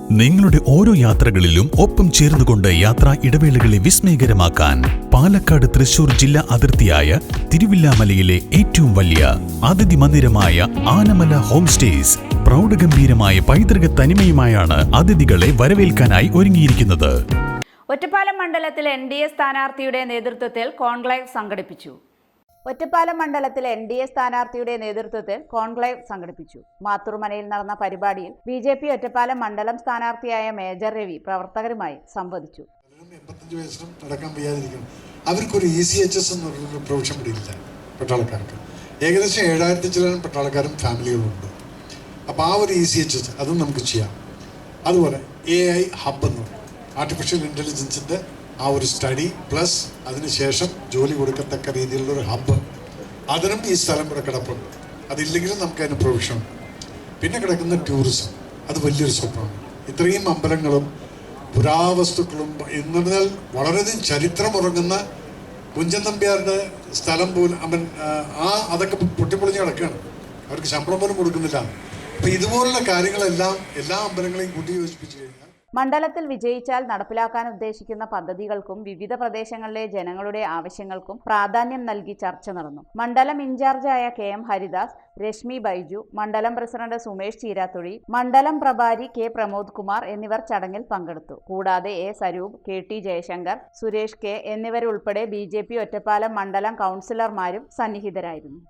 നിങ്ങളുടെ ഓരോ യാത്രകളിലും ഒപ്പം ചേർന്നുകൊണ്ട് യാത്രാ ഇടവേളകളെ വിസ്മയകരമാക്കാൻ പാലക്കാട് തൃശൂർ ജില്ലാ അതിർത്തിയായ തിരുവില്ലാമലയിലെ ഏറ്റവും വലിയ അതിഥി മന്ദിരമായ ആനമല ഹോം സ്റ്റേസ് പ്രൗഢഗംഭീരമായ പൈതൃക തനിമയുമായാണ് അതിഥികളെ വരവേൽക്കാനായി ഒരുങ്ങിയിരിക്കുന്നത്. ഒറ്റപ്പാലം മണ്ഡലത്തിൽ NDA സ്ഥാനാർത്ഥിയുടെ നേതൃത്വത്തിൽ കോൺക്ലേവ് സംഘടിപ്പിച്ചു. മാത്തൂർമനയിൽ നടന്ന പരിപാടിയിൽ BJP ഒറ്റപ്പാലം മണ്ഡലം സ്ഥാനാർത്ഥിയായ മേജർ രവി പ്രവർത്തകരുമായി സംവദിച്ചു. 85 വയസ്സിനും നടക്കാൻ വയ്യാതിരിക്കണം. അവർക്കൊരു ECHS എന്നൊരു പ്രൊവിഷൻ കൂടി ഇല്ല പട്ടാളക്കാർക്ക്. ഏകദേശം 7000 ചില പട്ടാളക്കാരും ഫാമിലികളുണ്ട്. അപ്പോൾ ആ ഒരു ECHS അതും നമുക്ക് ചെയ്യാം. അതുപോലെ AI ഹബ് എന്ന് പറയും, ആർട്ടിഫിഷ്യൽ ഇൻ്റലിജൻസിൻ്റെ ആ ഒരു സ്റ്റഡി പ്ലസ് അതിനുശേഷം ജോലി കൊടുക്കത്തക്ക രീതിയിലുള്ളൊരു ഹബ്ബ്, അതിനും ഈ സ്ഥലം ഇവിടെ കിടപ്പുണ്ട്. അതില്ലെങ്കിലും നമുക്കതിന് പ്രൊവിഷൻ. പിന്നെ കിടക്കുന്ന ടൂറിസം, അത് വലിയൊരു സ്വപ്നമാണ്. ഇത്രയും അമ്പലങ്ങളും പുരാവസ്തുക്കളും എന്നാൽ വളരെയധികം ചരിത്രമുറങ്ങുന്ന കുഞ്ചൻ നമ്പ്യാരുടെ സ്ഥലം പോലും അതൊക്കെ പൊട്ടിപ്പൊളിഞ്ഞ് കിടക്കുകയാണ്. അവർക്ക് ശമ്പളം പോലും കൊടുക്കുന്നില്ല. അപ്പം ഇതുപോലുള്ള കാര്യങ്ങളെല്ലാം എല്ലാ അമ്പലങ്ങളെയും കൂട്ടിയോജിപ്പിച്ച് കഴിഞ്ഞാൽ മണ്ഡലത്തിൽ വിജയിച്ചാൽ നടപ്പിലാക്കാൻ ഉദ്ദേശിക്കുന്ന പദ്ധതികൾക്കും വിവിധ പ്രദേശങ്ങളിലെ ജനങ്ങളുടെ ആവശ്യങ്ങൾക്കും പ്രാധാന്യം നൽകി ചർച്ച നടന്നു. മണ്ഡലം ഇൻചാർജായ KM ഹരിദാസ്, രശ്മി ബൈജു, മണ്ഡലം പ്രസിഡന്റ് സുമേഷ് ചീരാത്തൊഴി, മണ്ഡലം പ്രഭാരി K പ്രമോദ് കുമാർ എന്നിവർ ചടങ്ങിൽ പങ്കെടുത്തു. കൂടാതെ A Swarup, KT Jaishankar, Suresh K എന്നിവരുൾപ്പെടെ BJP ഒറ്റപ്പാലം മണ്ഡലം കൗൺസിലർമാരും സന്നിഹിതരായിരുന്നു.